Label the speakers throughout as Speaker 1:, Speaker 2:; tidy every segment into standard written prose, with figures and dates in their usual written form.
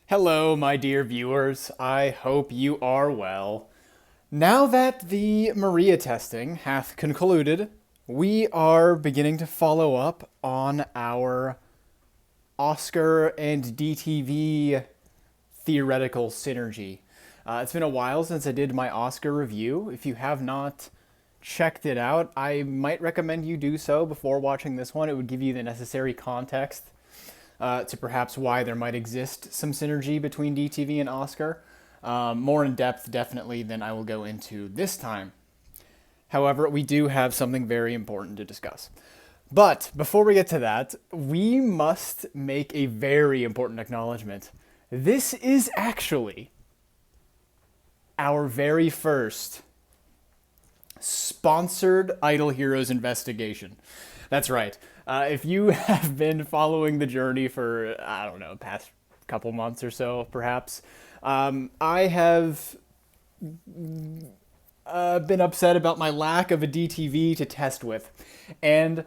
Speaker 1: Hello, my dear viewers. I hope you are well. Now that the Maria testing hath concluded, we are beginning to follow up on our Oscar and DTV theoretical synergy. It's been a while since I did my Oscar review. If you have not checked it out, I might recommend you do so before watching this one. It would give you the necessary context to perhaps why there might exist some synergy between DTV and Oscar. More in depth, definitely, than I will go into this time. However, we do have something very important to discuss. But before we get to that, we must make a very important acknowledgement. This is actually our very first sponsored Idol Heroes investigation. That's right. If you have been following the journey for, I don't know, past couple months or so, perhaps, I have been upset about my lack of a DTV to test with. And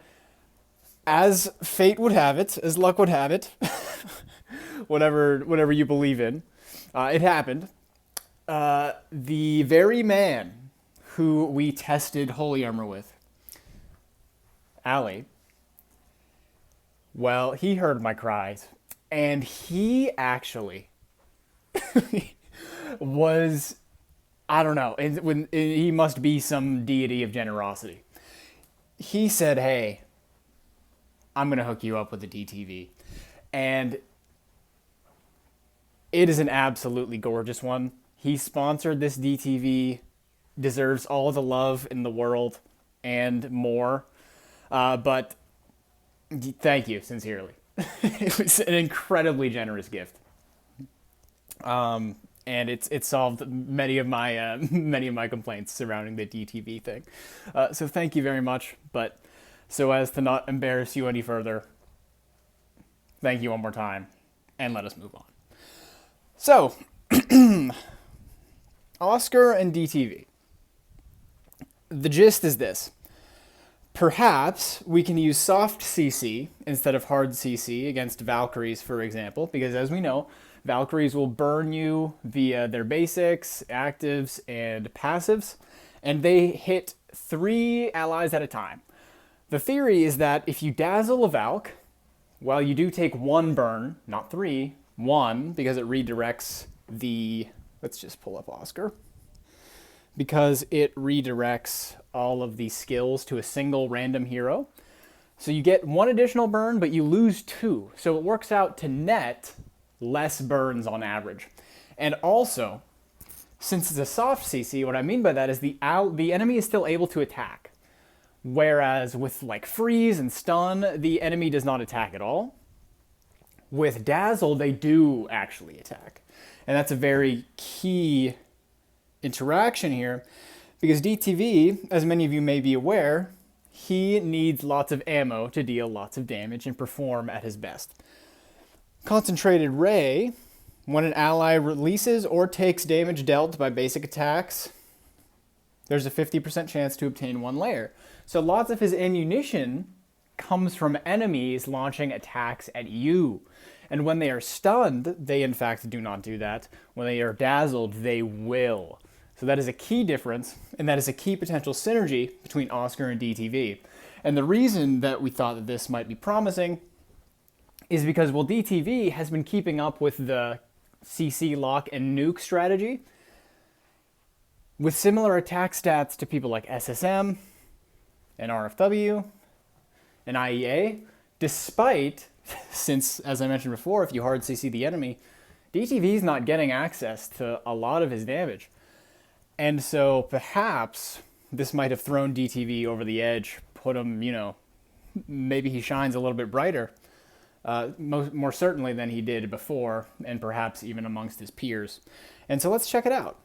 Speaker 1: as fate would have it, as luck would have it, whatever you believe in, it happened. The very man who we tested Holy Armor with, Ali, well, he heard my cries, and he actually was, I don't know, he must be some deity of generosity. He said, hey, I'm going to hook you up with the DTV. And it is an absolutely gorgeous one. He sponsored this DTV, deserves all the love in the world and more. But thank you, sincerely. It was an incredibly generous gift. And it solved many of my complaints surrounding the DTV thing. So thank you very much. But so as to not embarrass you any further, thank you one more time, and let us move on. So, Oscar and DTV. The gist is this. Perhaps we can use soft CC instead of hard CC against Valkyries, for example, because as we know, Valkyries will burn you via their basics, actives, and passives, and they hit 3 allies at a time. The theory is that if you dazzle a Valk, well, you do take 1 burn, not 3, 1, because it redirects the... Let's just pull up Oscar. Because it redirects all of the skills to a single random hero. So you get 1 additional burn, but you lose 2. So it works out to net less burns on average. And also, since it's a soft CC, what I mean by that is the enemy is still able to attack. Whereas with like freeze and stun, the enemy does not attack at all. With dazzle, they do actually attack. And that's a very key interaction here, because DTV, as many of you may be aware, he needs lots of ammo to deal lots of damage and perform at his best. Concentrated Ray, when an ally releases or takes damage dealt by basic attacks, there's a 50% chance to obtain 1 layer. So lots of his ammunition comes from enemies launching attacks at you. And when they are stunned, they in fact do not do that. When they are dazzled, they will. So that is a key difference, and that is a key potential synergy between Oscar and DTV. And the reason that we thought that this might be promising is because, well, DTV has been keeping up with the CC lock and nuke strategy with similar attack stats to people like SSM and RFW and IEA, despite, since, as I mentioned before, if you hard CC the enemy, DTV is not getting access to a lot of his damage. And so perhaps this might have thrown DTV over the edge, put him, maybe he shines a little bit brighter, more certainly than he did before, and perhaps even amongst his peers. And so let's check it out.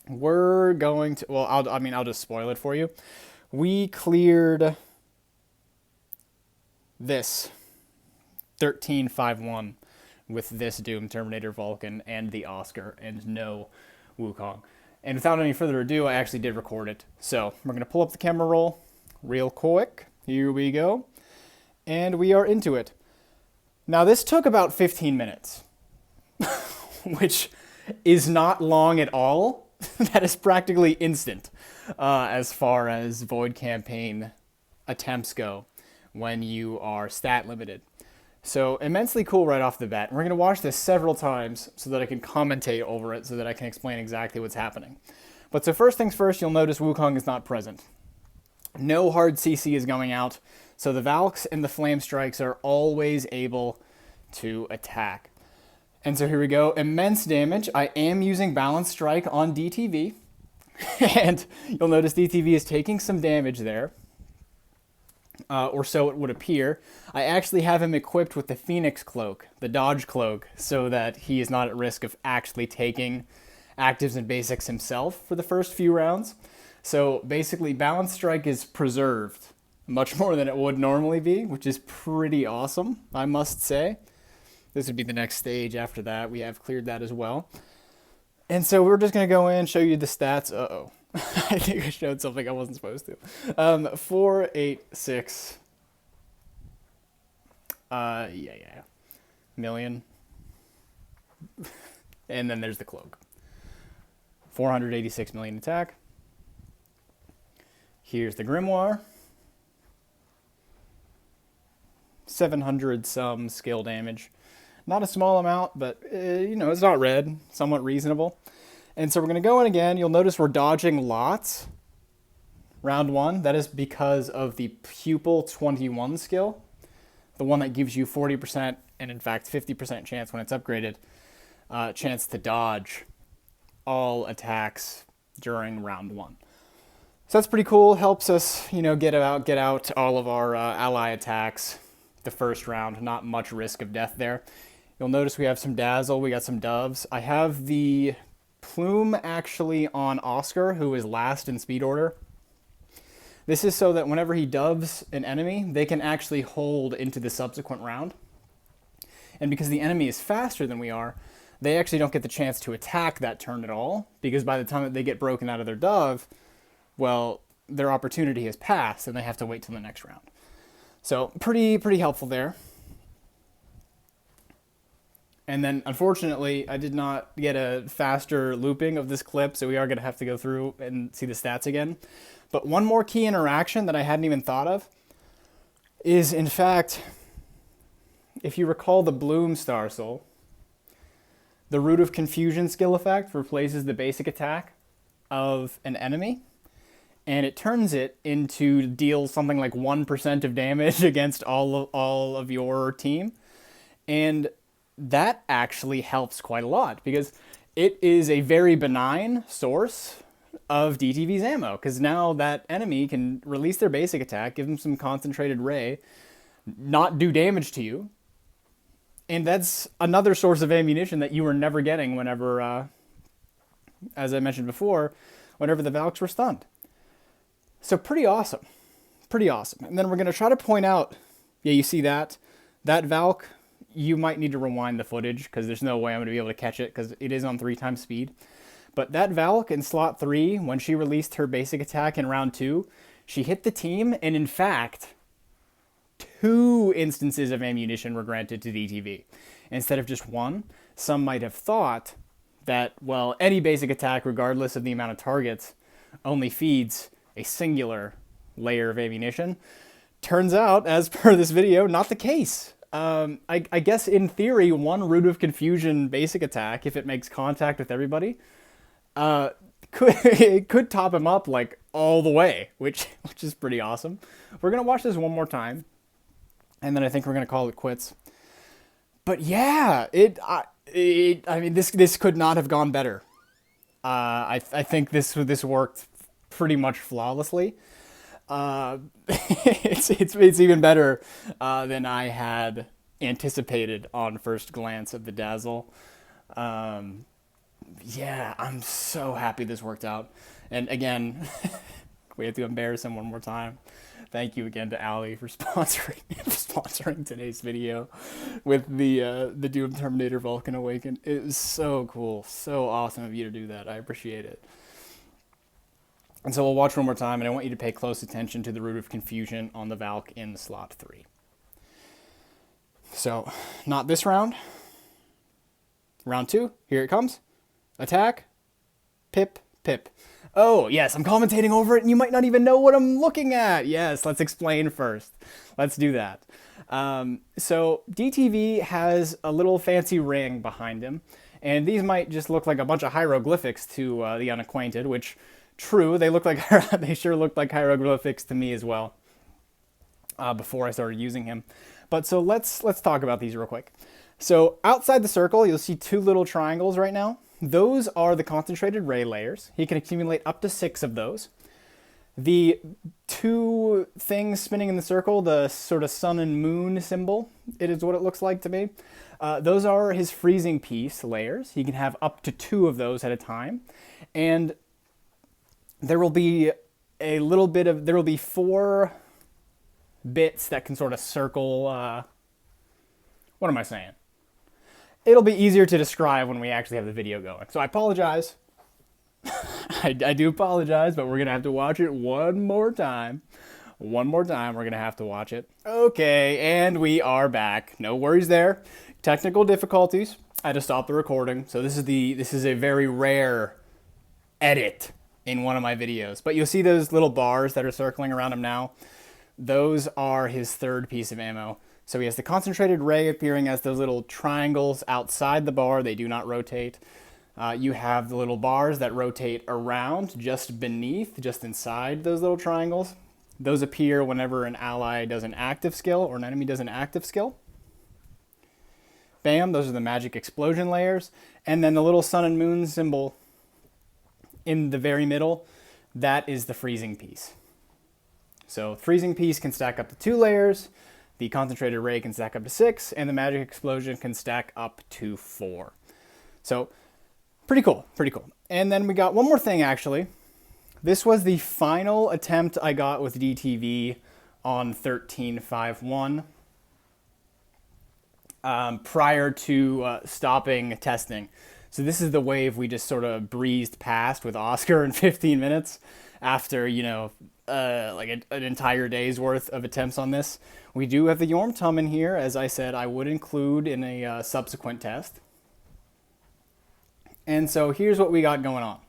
Speaker 1: We're going to, well, I'll just spoil it for you. We cleared this 13-5-1 with this Doom, Terminator, Vulcan, and the Oscar, and no Wukong. And without any further ado, I actually did record it. So we're going to pull up the camera roll real quick. Here we go. And we are into it. Now this took about 15 minutes. which is not long at all. That is practically instant as far as void campaign attempts go when you are stat limited. So immensely cool right off the bat. And we're going to watch this several times so that I can commentate over it, so that I can explain exactly what's happening. But so first things first, you'll notice Wukong is not present. No hard CC is going out, so the Valks and the Flame Strikes are always able to attack. And so here we go, immense damage. I am using Balance Strike on DTV, and you'll notice DTV is taking some damage there, or so it would appear. I actually have him equipped with the Phoenix Cloak, the Dodge Cloak, so that he is not at risk of actually taking actives and basics himself for the first few rounds. So basically, Balance Strike is preserved much more than it would normally be, which is pretty awesome, I must say. This would be the next stage after that. We have cleared that as well. And so we're just going to go in, show you the stats. Uh-oh. I think I showed something I wasn't supposed to. 4, 8, 6. Million. And then there's the cloak. 486 million attack. Here's the Grimoire. 700 some skill damage. Not a small amount, but, it's not red. Somewhat reasonable. And so we're going to go in again. You'll notice we're dodging lots. Round 1. That is because of the Pupil 21 skill. The one that gives you 40% and, in fact, 50% chance when it's upgraded. Chance to dodge all attacks during round 1. So that's pretty cool. Helps us, get out all of our ally attacks the first round. Not much risk of death there. You'll notice we have some Dazzle, we got some Doves. I have the Plume actually on Oscar, who is last in speed order. This is so that whenever he doves an enemy, they can actually hold into the subsequent round. And because the enemy is faster than we are, they actually don't get the chance to attack that turn at all, because by the time that they get broken out of their dove, well, their opportunity has passed and they have to wait till the next round. So pretty helpful there. And then, unfortunately, I did not get a faster looping of this clip, so we are going to have to go through and see the stats again. But one more key interaction that I hadn't even thought of is, in fact, if you recall the Bloom Star Soul, the Root of Confusion skill effect replaces the basic attack of an enemy, and it turns it into deal something like 1% of damage against all of your team. And that actually helps quite a lot, because it is a very benign source of DTV's ammo, because now that enemy can release their basic attack, give them some concentrated ray, not do damage to you, and that's another source of ammunition that you were never getting whenever, as I mentioned before, whenever the Valks were stunned. So pretty awesome. Pretty awesome. And then we're going to try to point out, you see that Valk, you might need to rewind the footage because there's no way I'm going to be able to catch it because it is on 3 times speed. But that Valk in slot 3, when she released her basic attack in round 2, she hit the team, and in fact, 2 instances of ammunition were granted to DTV instead of just 1. Some might have thought that, well, any basic attack, regardless of the amount of targets, only feeds a singular layer of ammunition. Turns out, as per this video, not the case. I guess in theory, 1 Root of Confusion basic attack, if it makes contact with everybody, it could top him up like all the way, which is pretty awesome. We're gonna watch this one more time, and then I think we're gonna call it quits. But yeah, I mean, this could not have gone better. I think this worked pretty much flawlessly. It's even better than I had anticipated on first glance of the Dazzle. Yeah, I'm so happy this worked out. And again, we have to embarrass him one more time. Thank you again to Ali for sponsoring today's video with the Doom Terminator Vulcan Awaken. It was so cool, so awesome of you to do that. I appreciate it. And so we'll watch one more time, and I want you to pay close attention to the Root of Confusion on the Valk in slot 3. So, not this round. Round 2, here it comes. Attack, pip, pip. Oh, yes, I'm commentating over it and you might not even know what I'm looking at. Yes, let's explain first. Let's do that. So DTV has a little fancy ring behind him, and these might just look like a bunch of hieroglyphics to the unacquainted, which, true, they look like they sure looked like hieroglyphics to me as well before I started using him. But so let's talk about these real quick. So outside the circle, you'll see 2 little triangles right now. Those are the concentrated ray layers. He can accumulate up to 6 of those. The 2 things spinning in the circle, the sort of sun and moon symbol, it is what it looks like to me. Those are his freezing piece layers. He can have up to 2 of those at a time. And there will be there will be 4 bits that can sort of circle, what am I saying? It'll be easier to describe when we actually have the video going. So I apologize. I do apologize, but we're going to have to watch it one more time. One more time, we're going to have to watch it. Okay, and we are back. No worries there. Technical difficulties. I had to stop the recording. So this is a very rare edit in one of my videos. But you'll see those little bars that are circling around him now. Those are his 3rd piece of ammo. So he has the concentrated ray appearing as those little triangles outside the bar. They do not rotate. You have the little bars that rotate around just beneath, just inside those little triangles. Those appear whenever an ally does an active skill or an enemy does an active skill. Bam, those are the magic explosion layers. And then the little sun and moon symbol in the very middle, that is the freezing piece. So freezing piece can stack up to 2 layers. The concentrated ray can stack up to 6, and the magic explosion can stack up to 4. So, pretty cool, pretty cool. And then we got one more thing, actually. This was the final attempt I got with DTV on 13.5.1 prior to stopping testing. So this is the wave we just sort of breezed past with Oscar in 15 minutes after, like an entire day's worth of attempts on this. We do have the Yormtum in here, as I said I would include in a subsequent test. And so here's what we got going on.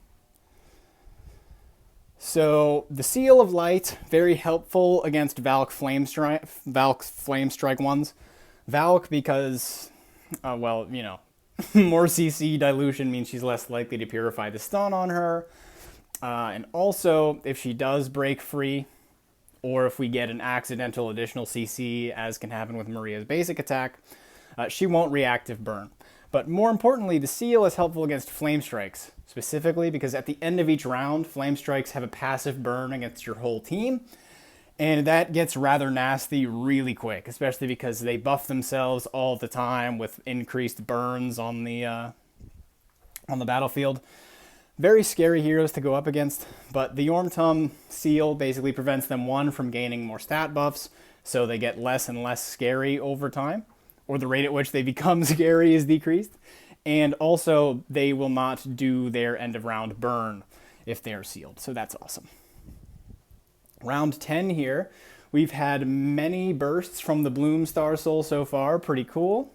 Speaker 1: So the Seal of Light, very helpful against Valk Flame Strike ones. Valk because, more CC dilution means she's less likely to purify the stun on her. And also, if she does break free, or if we get an accidental additional CC, as can happen with Maria's basic attack, she won't reactive burn. But more importantly, the Seal is helpful against Flame Strikes, specifically because at the end of each round, Flame Strikes have a passive burn against your whole team, and that gets rather nasty really quick, especially because they buff themselves all the time with increased burns on the battlefield. Very scary heroes to go up against, but the Yormtum Seal basically prevents them, 1, from gaining more stat buffs, so they get less and less scary over time, or the rate at which they become scary is decreased, and also they will not do their end of round burn if they are sealed, so that's awesome. Round 10 here, we've had many bursts from the Bloom Star Soul so far, pretty cool.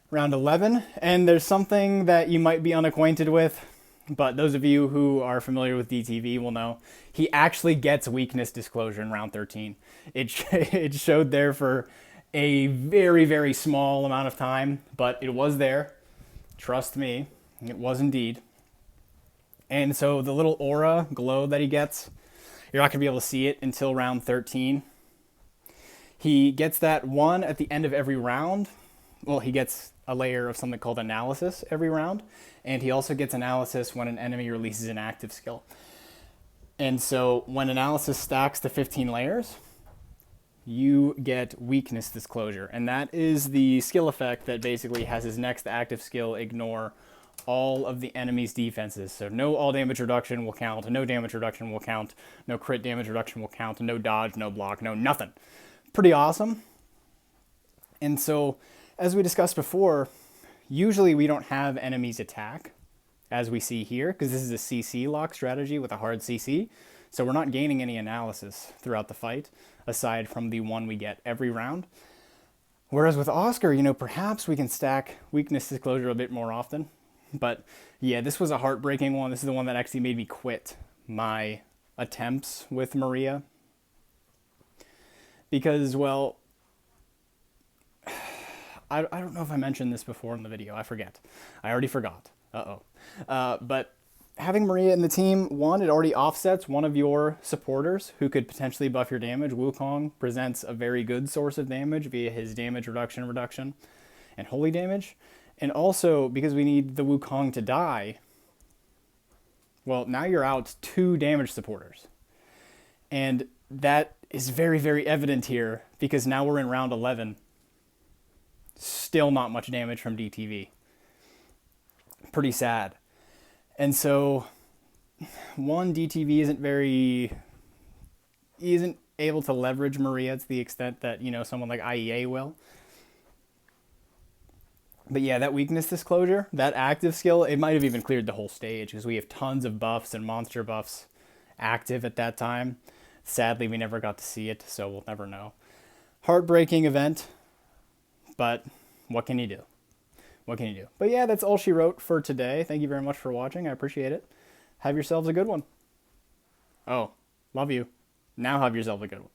Speaker 1: Round 11, and there's something that you might be unacquainted with, but those of you who are familiar with DTV will know, he actually gets weakness disclosure in round 13. It showed there for a very, very small amount of time, but it was there. Trust me, it was indeed. And so the little aura glow that he gets, you're not going to be able to see it until round 13. He gets that 1 at the end of every round. Well, he gets a layer of something called analysis every round, and he also gets analysis when an enemy releases an active skill. And so when analysis stacks to 15 layers, you get weakness disclosure, and that is the skill effect that basically has his next active skill ignore all of the enemy's defenses. So no all damage reduction will count, no damage reduction will count, no crit damage reduction will count, no dodge, no block, no nothing. Pretty awesome. And so, as we discussed before, usually we don't have enemies attack, as we see here, because this is a CC lock strategy with a hard CC, so we're not gaining any analysis throughout the fight, aside from the 1 we get every round. Whereas with Oscar, perhaps we can stack weakness disclosure a bit more often. But yeah, this was a heartbreaking one. This is the one that actually made me quit my attempts with Maria. Because, well, I don't know if I mentioned this before in the video. I forget. I already forgot. But having Maria in the team, one, it already offsets one of your supporters who could potentially buff your damage. Wukong presents a very good source of damage via his damage reduction, and holy damage. And also, because we need the Wukong to die, well, now you're out 2 damage supporters. And that is very, very evident here, because now we're in round 11. Still not much damage from DTV. Pretty sad. And so, one, DTV isn't able to leverage Maria to the extent that, someone like IEA will. But yeah, that weakness disclosure, that active skill, it might have even cleared the whole stage because we have tons of buffs and monster buffs active at that time. Sadly, we never got to see it, so we'll never know. Heartbreaking event, but what can you do? What can you do? But yeah, that's all she wrote for today. Thank you very much for watching. I appreciate it. Have yourselves a good one. Oh, love you. Now have yourself a good one.